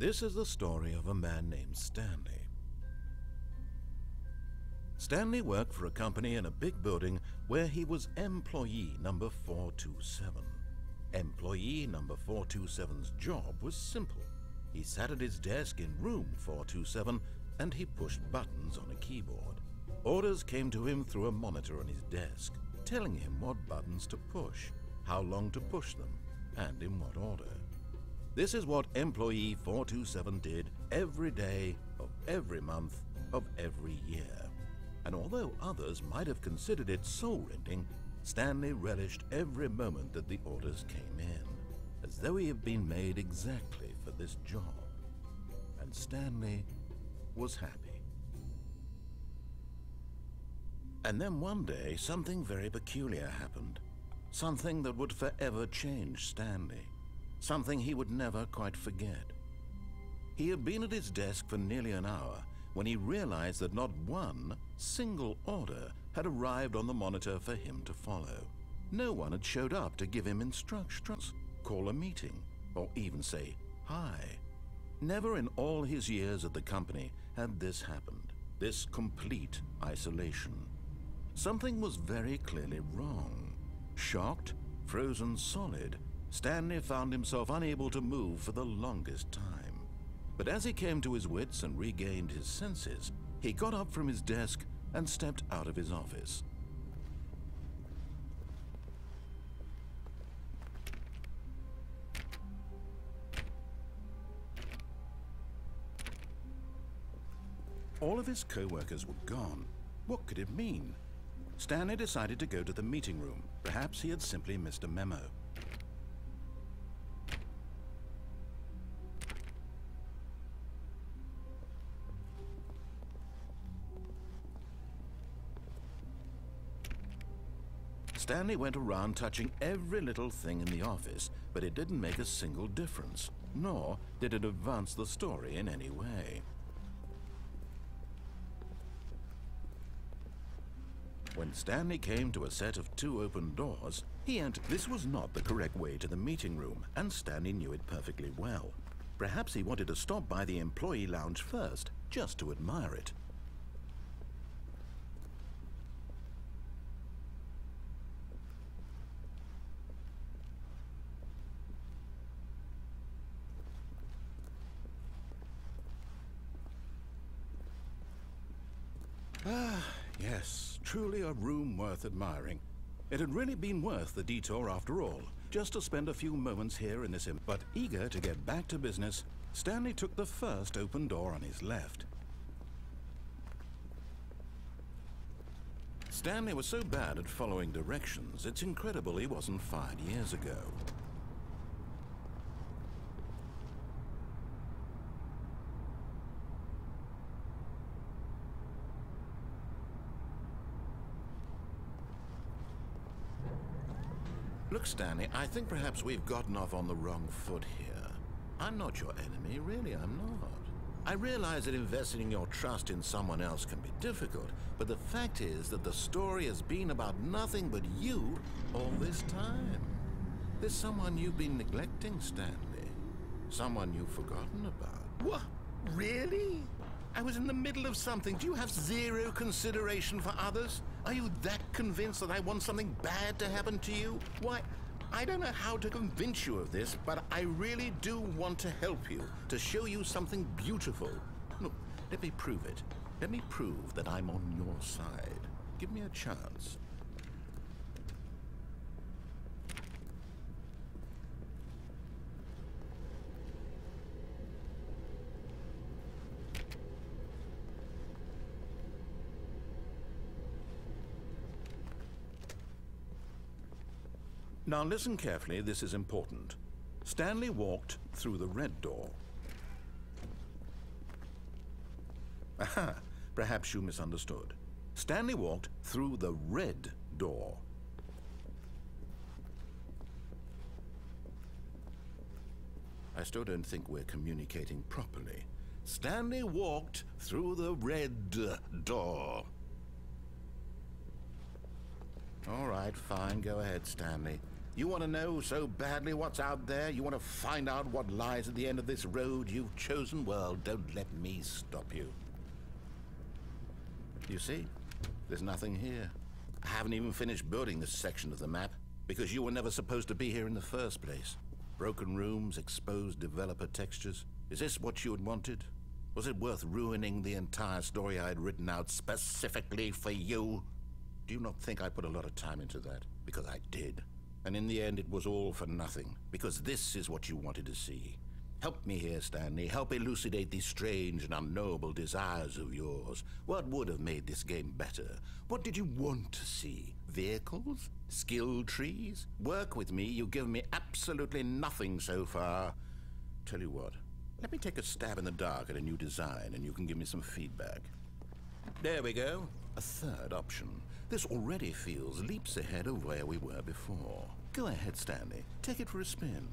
This is the story of a man named Stanley. Stanley worked for a company in a big building where he was employee number 427. Employee number 427's job was simple. He sat at his desk in room 427 and he pushed buttons on a keyboard. Orders came to him through a monitor on his desk, telling him what buttons to push, how long to push them, and in what order. This is what employee 427 did every day of every month of every year. And although others might have considered it soul-rending, Stanley relished every moment that the orders came in, as though he had been made exactly for this job. And Stanley was happy. And then one day, something very peculiar happened. Something that would forever change Stanley. Something he would never quite forget. He had been at his desk for nearly an hour when he realized that not one single order had arrived on the monitor for him to follow. No one had showed up to give him instructions, call a meeting, or even say hi. Never in all his years at the company had this happened, this complete isolation. Something was very clearly wrong. Shocked, frozen solid, Stanley found himself unable to move for the longest time. But as he came to his wits and regained his senses, he got up from his desk and stepped out of his office. All of his co-workers were gone. What could it mean? Stanley decided to go to the meeting room. Perhaps he had simply missed a memo. Stanley went around touching every little thing in the office, but it didn't make a single difference, nor did it advance the story in any way. When Stanley came to a set of 2 open doors, he entered. This was not the correct way to the meeting room, and Stanley knew it perfectly well. Perhaps he wanted to stop by the employee lounge first, just to admire it. Yes, truly a room worth admiring. It had really been worth the detour after all, just to spend a few moments here in this but eager to get back to business, Stanley took the first open door on his left. Stanley was so bad at following directions, it's incredible he wasn't fired years ago. Look, Stanley, I think perhaps we've gotten off on the wrong foot here. I'm not your enemy, really, I'm not. I realize that investing your trust in someone else can be difficult, but the fact is that the story has been about nothing but you all this time. There's someone you've been neglecting, Stanley. Someone you've forgotten about. What? Really? I was in the middle of something. Do you have zero consideration for others? Are you that convinced that I want something bad to happen to you? Why, I don't know how to convince you of this, but I really do want to help you, to show you something beautiful. Look, let me prove it. Let me prove that I'm on your side. Give me a chance. Now listen carefully, this is important. Stanley walked through the red door. Aha, perhaps you misunderstood. Stanley walked through the red door. I still don't think we're communicating properly. Stanley walked through the red door. All right, fine, go ahead, Stanley. You want to know so badly what's out there? You want to find out what lies at the end of this road you've chosen? Well, don't let me stop you. You see? There's nothing here. I haven't even finished building this section of the map because you were never supposed to be here in the first place. Broken rooms, exposed developer textures. Is this what you had wanted? Was it worth ruining the entire story I had written out specifically for you? Do you not think I put a lot of time into that? Because I did. And in the end, it was all for nothing. Because this is what you wanted to see. Help me here, Stanley. Help elucidate these strange and unknowable desires of yours. What would have made this game better? What did you want to see? Vehicles? Skill trees? Work with me. You've given me absolutely nothing so far. Tell you what. Let me take a stab in the dark at a new design, and you can give me some feedback. There we go. A third option. This already feels leaps ahead of where we were before. Go ahead, Stanley. Take it for a spin.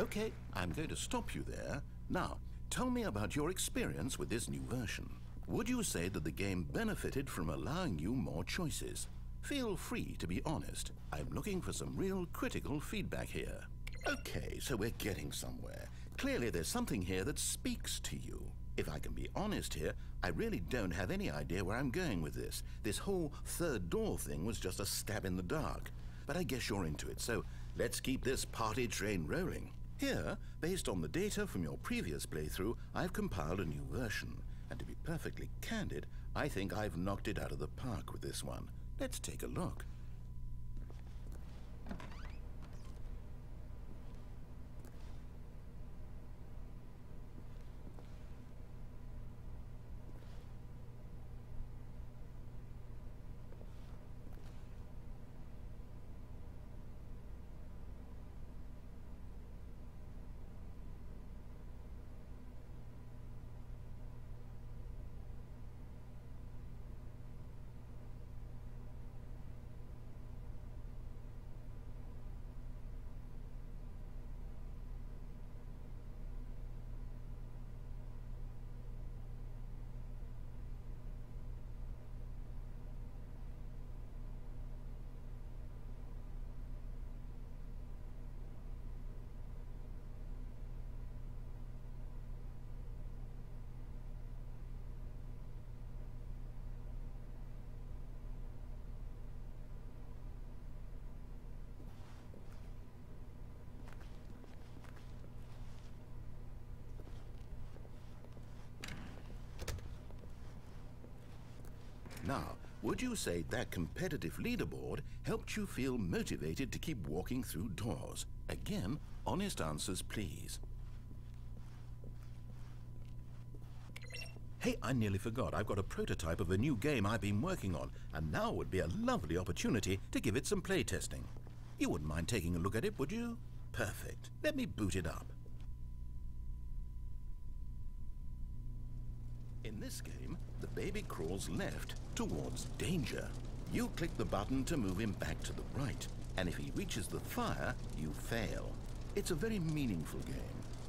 Okay, I'm going to stop you there. Now, tell me about your experience with this new version. Would you say that the game benefited from allowing you more choices? Feel free to be honest. I'm looking for some real critical feedback here. Okay, so we're getting somewhere. Clearly there's something here that speaks to you. If I can be honest here, I really don't have any idea where I'm going with this. This whole third door thing was just a stab in the dark. But I guess you're into it, so let's keep this party train rolling. Here, based on the data from your previous playthrough, I've compiled a new version. And to be perfectly candid, I think I've knocked it out of the park with this one. Let's take a look. Now, would you say that competitive leaderboard helped you feel motivated to keep walking through doors? Again, honest answers, please. Hey, I nearly forgot. I've got a prototype of a new game I've been working on, and now would be a lovely opportunity to give it some playtesting. You wouldn't mind taking a look at it, would you? Perfect. Let me boot it up. In this game, the baby crawls left towards danger. You click the button to move him back to the right, and if he reaches the fire, you fail. It's a very meaningful game,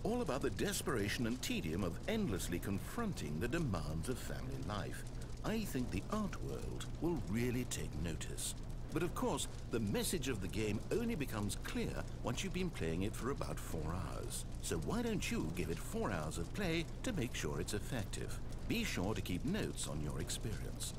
all about the desperation and tedium of endlessly confronting the demands of family life. I think the art world will really take notice. But of course, the message of the game only becomes clear once you've been playing it for about 4 hours. So why don't you give it 4 hours of play to make sure it's effective? Be sure to keep notes on your experience.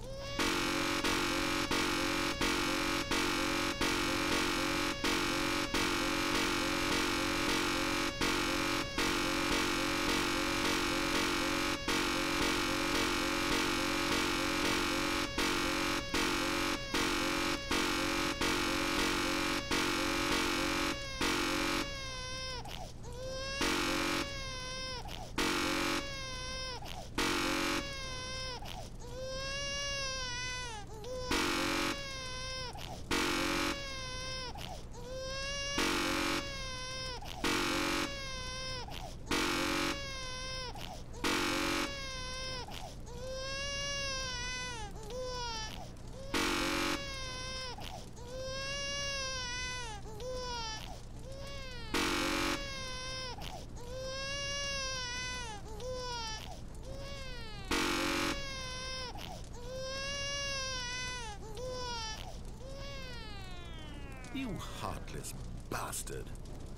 You heartless bastard.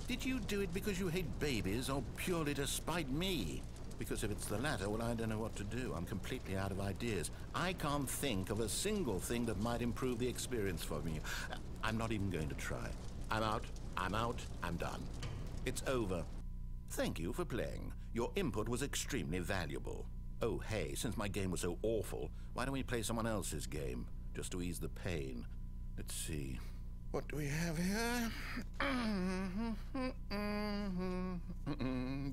Did you do it because you hate babies or purely to spite me? Because if it's the latter, well, I don't know what to do. I'm completely out of ideas. I can't think of a single thing that might improve the experience for me. I'm not even going to try. I'm out, I'm done. It's over. Thank you for playing. Your input was extremely valuable. Oh, hey, since my game was so awful, why don't we play someone else's game, just to ease the pain? Let's see. What do we have here?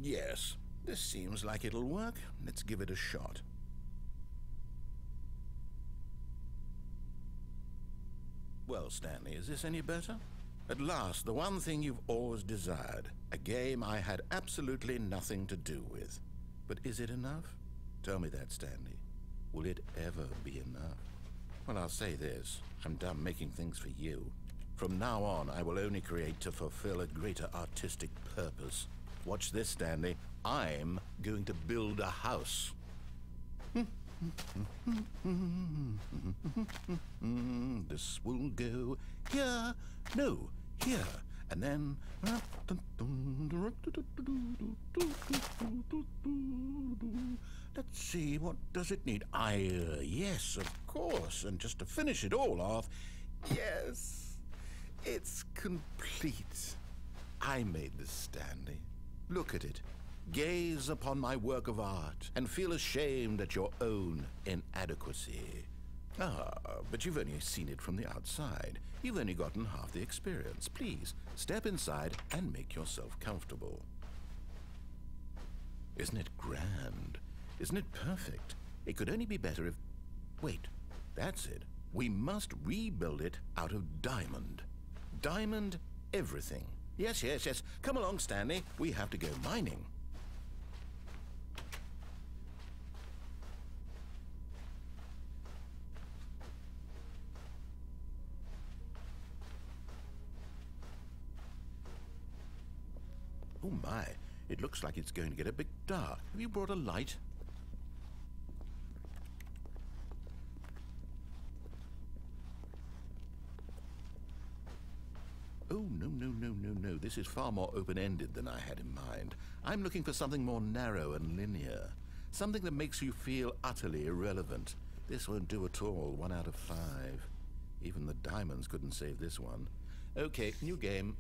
Yes, this seems like it'll work. Let's give it a shot. Well, Stanley, is this any better? At last, the one thing you've always desired. A game I had absolutely nothing to do with. But is it enough? Tell me that, Stanley. Will it ever be enough? Well, I'll say this. I'm done making things for you. From now on, I will only create to fulfill a greater artistic purpose. Watch this, Stanley. I'm going to build a house. This will go here. No, here. And then... Let's see, what does it need? Yes, of course. And just to finish it all off, yes, it's complete. I made this, Stanley. Look at it. Gaze upon my work of art and feel ashamed at your own inadequacy. But you've only seen it from the outside. You've only gotten half the experience. Please, step inside and make yourself comfortable. Isn't it grand? Isn't it perfect? It could only be better if... Wait, that's it. We must rebuild it out of diamond. Diamond everything. Yes, yes, yes. Come along, Stanley. We have to go mining. Oh my, it looks like it's going to get a bit dark. Have you brought a light? Oh, no. This is far more open-ended than I had in mind. I'm looking for something more narrow and linear. Something that makes you feel utterly irrelevant. This won't do at all. 1 out of 5. Even the diamonds couldn't save this one. Okay, new game.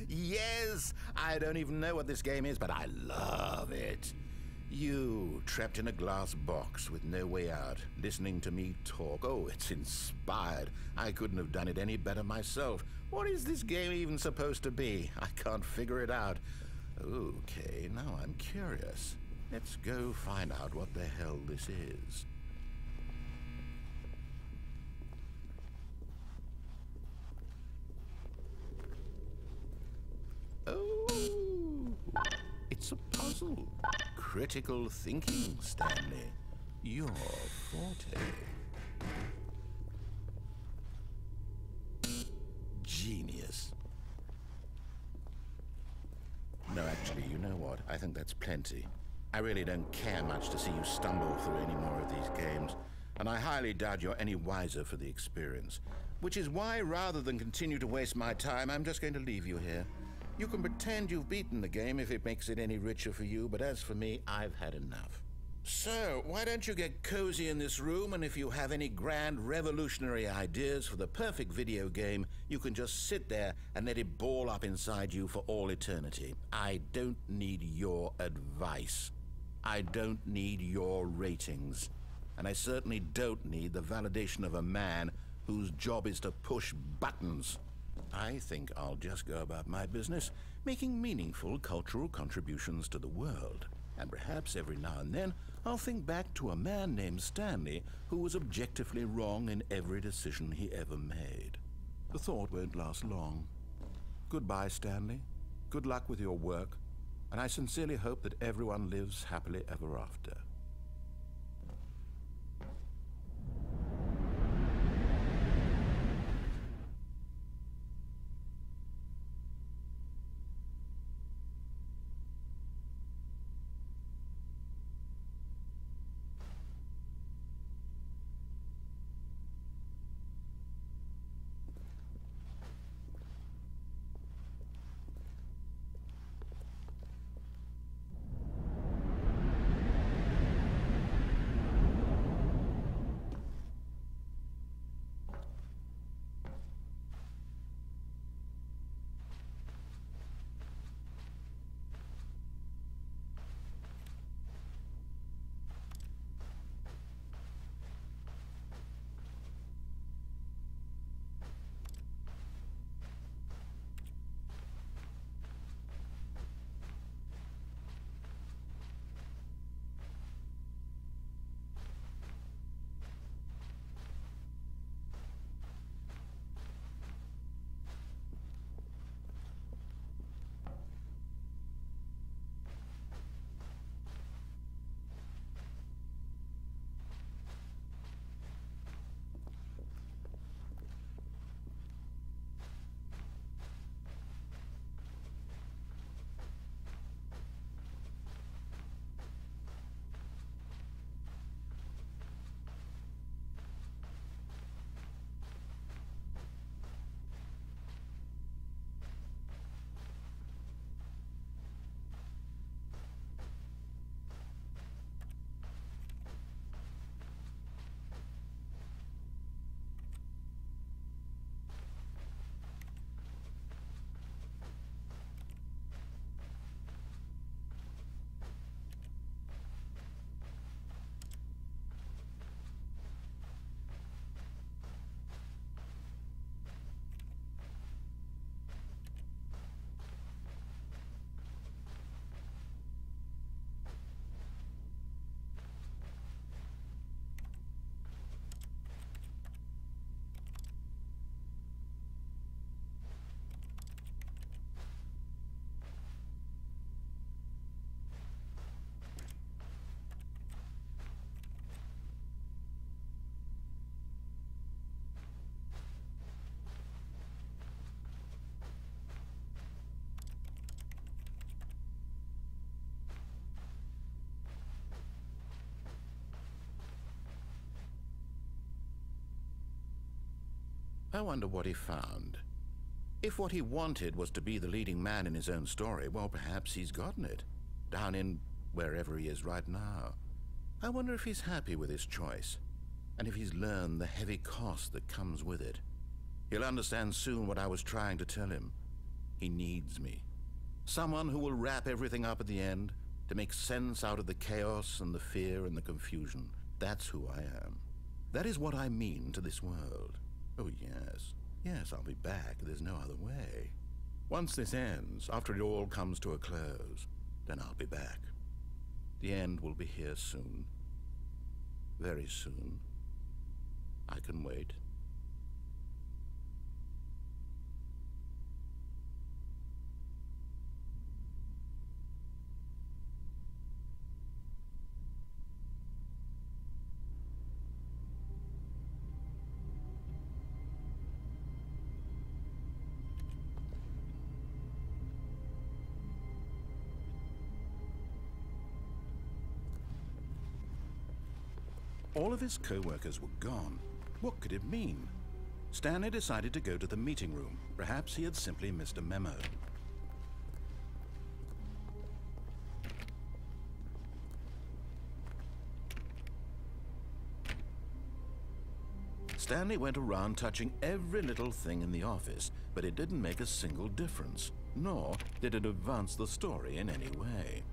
Yes! I don't even know what this game is, but I love it. You, trapped in a glass box with no way out, listening to me talk. Oh, it's inspired. I couldn't have done it any better myself. What is this game even supposed to be? I can't figure it out. Okay, now I'm curious. Let's go find out what the hell this is. Oh, it's a puzzle. Critical thinking, Stanley. Your forte. Genius. No, actually, you know what? I think that's plenty. I really don't care much to see you stumble through any more of these games, and I highly doubt you're any wiser for the experience. Which is why, rather than continue to waste my time, I'm just going to leave you here. You can pretend you've beaten the game if it makes it any richer for you, but as for me, I've had enough. So, why don't you get cozy in this room, and if you have any grand revolutionary ideas for the perfect video game, you can just sit there and let it ball up inside you for all eternity. I don't need your advice. I don't need your ratings. And I certainly don't need the validation of a man whose job is to push buttons. I think I'll just go about my business, making meaningful cultural contributions to the world. And perhaps every now and then, I'll think back to a man named Stanley who was objectively wrong in every decision he ever made. The thought won't last long. Goodbye, Stanley. Good luck with your work, and I sincerely hope that everyone lives happily ever after. I wonder what he found. If what he wanted was to be the leading man in his own story, well, perhaps he's gotten it. Down in wherever he is right now. I wonder if he's happy with his choice, and if he's learned the heavy cost that comes with it. He'll understand soon what I was trying to tell him. He needs me. Someone who will wrap everything up at the end, to make sense out of the chaos and the fear and the confusion. That's who I am. That is what I mean to this world. Oh, yes. Yes, I'll be back. There's no other way. Once this ends, after it all comes to a close, then I'll be back. The end will be here soon. Very soon. I can wait. All of his co-workers were gone. What could it mean? Stanley decided to go to the meeting room. Perhaps he had simply missed a memo. Stanley went around touching every little thing in the office, but it didn't make a single difference, nor did it advance the story in any way.